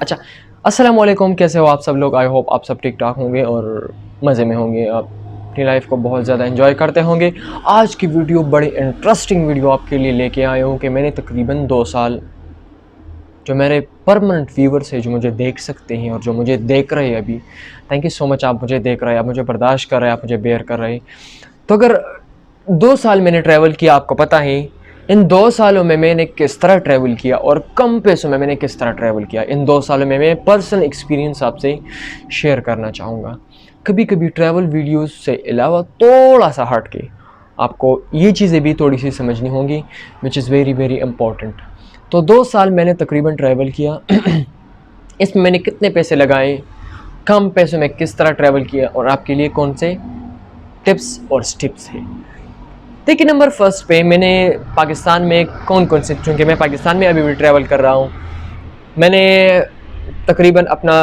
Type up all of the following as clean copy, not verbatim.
अच्छा, अस्सलाम वालेकुम, कैसे हो आप सब लोग? आई होप आप सब ठीक ठाक होंगे और मज़े में होंगे। आप अपनी लाइफ को बहुत ज़्यादा एंजॉय करते होंगे। आज की वीडियो बड़ी इंटरेस्टिंग वीडियो आपके लिए लेके आया हूँ कि मैंने तकरीबन 2 साल, जो मेरे परमानेंट व्यूअर्स हैं, जो मुझे देख सकते हैं और जो मुझे देख रहे हैं अभी, थैंक यू सो मच। आप मुझे देख रहे हैं, आप मुझे बर्दाश्त कर रहे हैं, आप मुझे बेयर कर रहे हैं। तो अगर 2 साल मैंने ट्रैवल किया, आपको पता है इन 2 सालों में मैंने किस तरह ट्रैवल किया और कम पैसों में मैंने किस तरह ट्रैवल किया, इन 2 सालों में मैं पर्सनल एक्सपीरियंस आपसे शेयर करना चाहूँगा। कभी कभी ट्रैवल वीडियोस से अलावा थोड़ा सा हट के आपको ये चीज़ें भी थोड़ी सी समझनी होंगी, which is very very important. तो 2 साल मैंने तकरीबन ट्रैवल किया। इसमें मैंने कितने पैसे लगाए, कम पैसों में किस तरह ट्रैवल किया और आपके लिए कौन से टिप्स और स्टिप्स हैं। देखिए, नंबर फर्स्ट पे मैंने पाकिस्तान में कौन कौन से, चूँकि मैं पाकिस्तान में अभी भी ट्रैवल कर रहा हूँ, मैंने तकरीबन अपना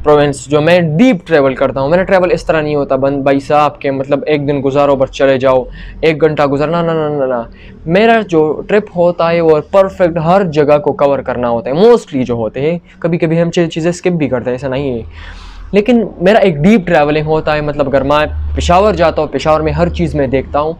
प्रोविंस, जो मैं डीप ट्रैवल करता हूँ, मेरा ट्रैवल इस तरह नहीं होता बंद भाई साहब के मतलब एक दिन गुजारो बस चले जाओ, 1 घंटा गुजरना, ना ना ना ना। मेरा जो ट्रिप होता है वो परफेक्ट हर जगह को कवर करना होता है। मोस्टली जो होते हैं, कभी कभी हम चीज़ें स्किप भी करते हैं, ऐसा नहीं है, लेकिन मेरा एक डीप ट्रैवलिंग होता है। मतलब अगर मैं पेशावर जाता हूँ, पेशावर में हर चीज़ मैं देखता हूँ,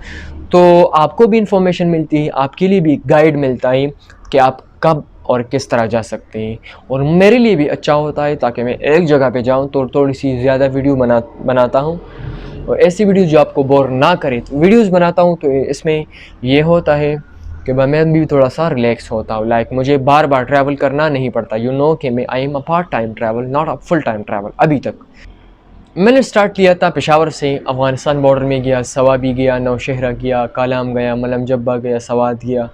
तो आपको भी इंफॉर्मेशन मिलती है, आपके लिए भी गाइड मिलता है कि आप कब और किस तरह जा सकते हैं। और मेरे लिए भी अच्छा होता है, ताकि मैं एक जगह पे जाऊं तो थोड़ी सी ज़्यादा वीडियो बनाता हूं, और ऐसी वीडियोस जो आपको बोर ना करे तो वीडियोस बनाता हूं। तो इसमें ये होता है कि मैं भी थोड़ा सा रिलैक्स होता हूँ। लाइक मुझे बार बार ट्रैवल करना नहीं पड़ता। यू नो कि मैं I am a part time travel, not a full time travel. अभी तक मैंने स्टार्ट किया था पेशावर से, अफ़गानिस्तान बॉर्डर में गया, सवाबी गया, नौशहरा गया, कालाम गया, मलम जब्बा गया, सवात गया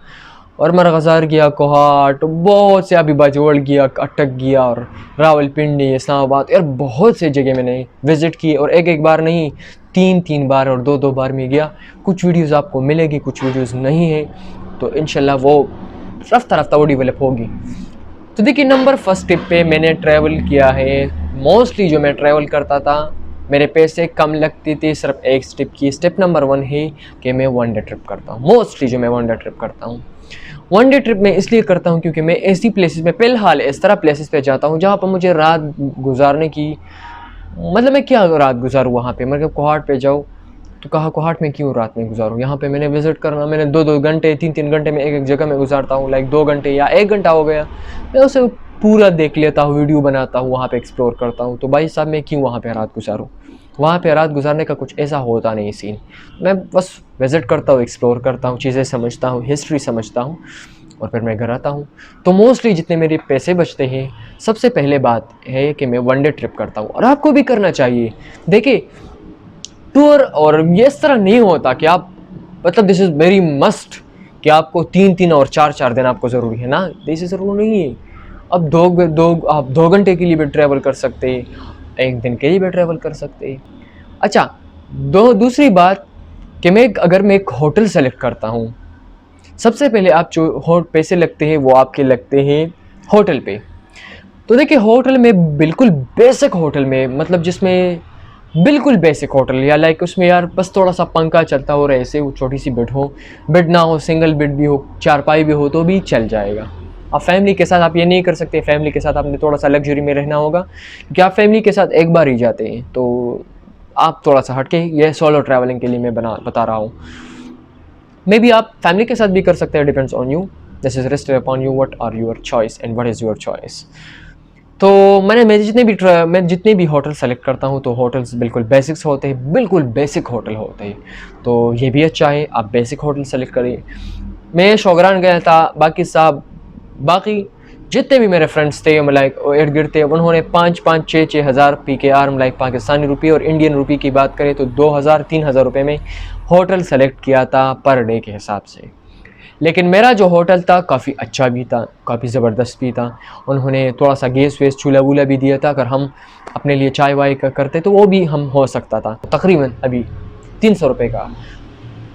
और मरगज़ार गया, कोहाट, बहुत से, अभी बाजोड़ गया, अटक गया और रावलपिंडी, इस्लामाबाद, यार बहुत से जगह मैंने विज़िट की। और एक एक बार नहीं, 3 3 बार और 2 2 बार में गया। कुछ वीडियोज़ आपको मिलेगी, कुछ वीडियोज़ नहीं है, तो इंशाल्लाह वो रफ्ता रफ्ता वो डेवलप होगी। तो देखिए, नंबर फर्स्ट टिप पे मैंने ट्रैवल किया है। मोस्टली जो मैं ट्रैवल करता था, मेरे पैसे कम लगते थे सिर्फ एक स्टेप की। स्टेप नंबर 1 है कि मैं 1 डे ट्रिप करता हूँ। मोस्टली जो मैं 1 डे ट्रिप करता हूँ, 1 डे ट्रिप मैं इसलिए करता हूँ क्योंकि मैं ऐसी प्लेसेस में, फ़िलहाल इस तरह प्लेसेस पे जाता हूँ जहाँ पर मुझे रात गुजारने की, मतलब मैं क्या रात गुजारूँ वहाँ पे। मतलब कोहाट पे जाऊँ तो कहा कोहाट में क्यों रात में गुजारूँ, यहाँ पे मैंने विज़िट करना, मैंने 2 2 घंटे 3 3 घंटे में एक एक जगह में गुजारता हूँ। लाइक 2 घंटे या 1 घंटा हो गया, मैं उसे पूरा देख लेता हूँ, वीडियो बनाता हूँ, वहाँ पे एक्सप्लोर करता हूँ। तो भाई साहब मैं क्यों वहाँ पे रात गुजारूँ, वहाँ पे रात गुजारने का कुछ ऐसा होता नहीं सीन। मैं बस विज़िट करता हूँ, एक्सप्लोर करता हूँ, चीज़ें समझता हूँ, हिस्ट्री समझता हूँ और फिर मैं घर आता हूँ। तो मोस्टली जितने मेरे पैसे बचते हैं, सबसे पहले बात है कि मैं 1 डे ट्रिप करता हूँ, और आपको भी करना चाहिए। देखिए, टूर और ये इस तरह नहीं होता कि आप, मतलब दिस इज़ वेरी मस्ट कि आपको 3 3 और 4 4 दिन आपको ज़रूरी है ना, दिस इज़ ज़रूरी नहीं है। अब आप 2 घंटे के लिए भी ट्रैवल कर सकते हैं, 1 दिन के लिए भी ट्रैवल कर सकते हैं। अच्छा, दूसरी बात कि अगर मैं एक होटल सेलेक्ट करता हूँ, सबसे पहले आप जो पैसे लगते हैं वो आपके लगते हैं होटल पे। तो देखिए, होटल में बिल्कुल बेसिक होटल में, मतलब जिसमें बिल्कुल बेसिक होटल, या लाइक उसमें यार बस थोड़ा सा पंखा चलता हो, ऐसे वो छोटी सी बेड हो, बेड ना हो, सिंगल बेड भी हो, चारपाई भी हो, तो भी चल जाएगा। अब फैमिली के साथ आप ये नहीं कर सकते, फैमिली के साथ आपने थोड़ा सा लग्जरी में रहना होगा, क्योंकि आप फैमिली के साथ एक बार ही जाते हैं। तो आप थोड़ा सा हटके, ये सोलो ट्रैवलिंग के लिए मैं बता रहा हूँ। मे बी आप फैमिली के साथ भी कर सकते हैं, depends on you, this is rested upon you, what are your choice and what is your choice. तो मैं जितने भी होटल सेलेक्ट करता हूँ, तो होटल्स बिल्कुल बेसिक्स होते हैं, बिल्कुल बेसिक होटल होते हैं। तो ये भी अच्छा है, आप बेसिक होटल सेलेक्ट करिए। मैं शौगरान गया था, बाकी जितने भी मेरे फ्रेंड्स थे, लाइक इर्द गिर्द थे, उन्होंने 5 5 6 6 हज़ार PKR, लाइक पाकिस्तानी रुपये और इंडियन रुपये की बात करें तो 2 हज़ार 3 हज़ार रुपये में होटल सेलेक्ट किया था पर डे के हिसाब से। लेकिन मेरा जो होटल था काफ़ी अच्छा भी था, काफ़ी ज़बरदस्त भी था। उन्होंने थोड़ा सा गैस वैस चूल्हा वूल्हा भी दिया था, अगर हम अपने लिए चाय वाय का करते तो वो भी हम हो सकता था। तकरीबन अभी 300 रुपये का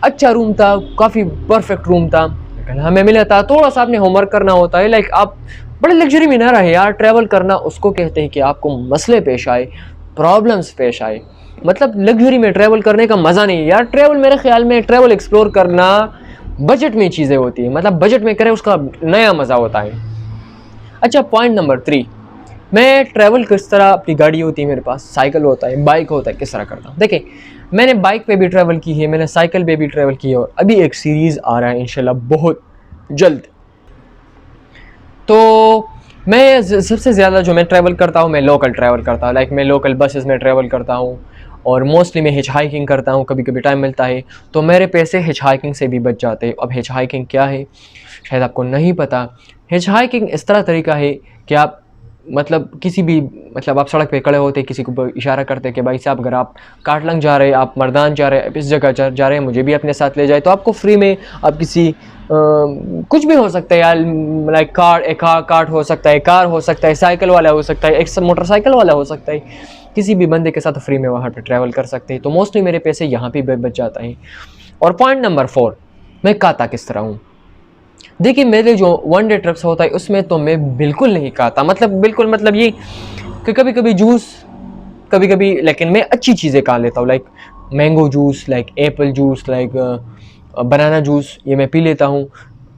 अच्छा रूम था, काफ़ी परफेक्ट रूम था। लेकिन हमें मिला था, थोड़ा सा आपने होमवर्क करना होता है। लाइक आप बड़े लग्जरी में ना रहे यार। ट्रैवल करना उसको कहते हैं कि आपको मसले पेश आए, प्रॉब्लम्स पेश आए। मतलब लग्जरी में ट्रैवल करने का मज़ा नहीं है यार। ट्रैवल, मेरे ख्याल में ट्रैवल एक्सप्लोर करना बजट में चीज़ें होती है, मतलब बजट में करें उसका नया मज़ा होता है। अच्छा, पॉइंट नंबर 3, मैं ट्रैवल किस तरह, अपनी गाड़ी होती है मेरे पास, साइकिल होता है, बाइक होता है, किस तरह करता हूँ। देखिए, मैंने बाइक पे भी ट्रैवल की है, मैंने साइकिल पे भी ट्रैवल की है, और अभी एक सीरीज़ आ रहा है इंशाल्लाह बहुत जल्द। तो मैं सबसे ज़्यादा जो मैं ट्रैवल करता हूँ, मैं लोकल ट्रैवल करता हूँ। लाइक मैं लोकल बसेस में ट्रैवल करता हूँ, और मोस्टली मैं हिच हाइकिंग करता हूँ। कभी कभी टाइम मिलता है तो मेरे पैसे हिच हाइकिंग से भी बच जाते हैं। अब हिच हाइकिंग क्या है, शायद आपको नहीं पता। हिच हाइकिंग इस तरह तरीका है कि आप मतलब किसी भी, मतलब आप सड़क पे खड़े होते, किसी को इशारा करते कि भाई साहब अगर आप काटलंग जा रहे हैं, आप मर्दान जा रहे हैं, आप इस जगह जा रहे हैं, मुझे भी अपने साथ ले जाए, तो आपको फ्री में आप किसी कुछ भी हो सकता है यार, लाइक कार्ट हो सकता है, कार हो सकता है, साइकिल वाला हो सकता है, एक मोटरसाइकिल वाला हो सकता है, किसी भी बंदे के साथ फ्री में वहाँ पे ट्रैवल कर सकते हैं। तो मोस्टली मेरे पैसे यहाँ पे बच जाता है। और पॉइंट नंबर 4, मैं खाता किस तरह हूँ। देखिए, मेरे जो वन डे ट्रिप्स होता है उसमें तो मैं बिल्कुल नहीं खाता, मतलब बिल्कुल, मतलब ये कि कभी कभी जूस, कभी कभी, लेकिन मैं अच्छी चीज़ें खा लेता हूँ। Like mango juice, like apple juice, like banana juice, ये मैं पी लेता हूँ।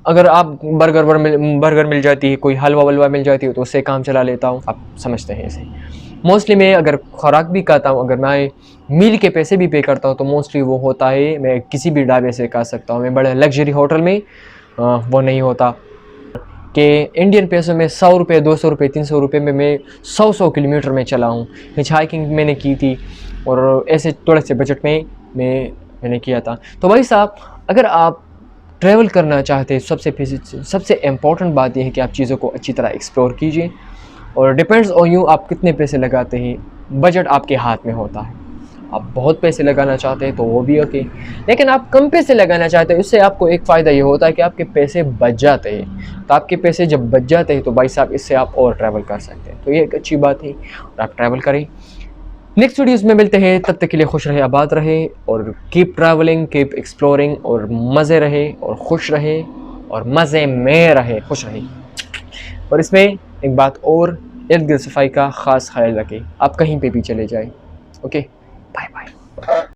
अगर आप बर्गर मिल जाती है, कोई हलवा वलवा मिल जाती है, तो उससे काम चला लेता हूँ। आप समझते हैं इसे। मोस्टली मैं अगर खुराक भी खाता हूँ, अगर मैं मील के पैसे भी पे करता हूँ, तो मोस्टली वो होता है मैं किसी भी ढाबे से खा सकता हूँ। मैं बड़े लग्जरी होटल में वो नहीं होता कि इंडियन पैसों में 100 रुपये, 200 रुपये, 300 रुपये में मैं 100 किलोमीटर में चला हूँ। हिच हाइकिंग मैंने की थी, और ऐसे थोड़े से बजट में मैंने किया था। तो भाई साहब, अगर आप ट्रैवल करना चाहते हैं, सबसे इम्पॉर्टेंट बात यह है कि आप चीज़ों को अच्छी तरह एक्सप्लोर कीजिए, और डिपेंड्स ऑन यू आप कितने पैसे लगाते हैं। बजट आपके हाथ में होता है। आप बहुत पैसे लगाना चाहते हैं तो वो भी ओके, लेकिन आप कम पैसे लगाना चाहते हैं, उससे आपको एक फ़ायदा ये होता है कि आपके पैसे बच जाते हैं। तो आपके पैसे जब बच जाते हैं तो भाई साहब इससे आप और ट्रैवल कर सकते हैं। तो ये एक अच्छी बात है, और आप ट्रैवल करें। नेक्स्ट वीडियोज़ में मिलते हैं, तब तक के लिए खुश रहे, आबाद रहे, और कीप ट्रैवलिंग, कीप एक्सप्लोरिंग, और मज़े रहे, और खुश रहे, और मज़े में रहे, खुश रहे। और इसमें एक बात और, इर्द गिर्द सफाई का ख़ास ख्याल रखें, आप कहीं पे भी चले जाएं। Okay, bye bye.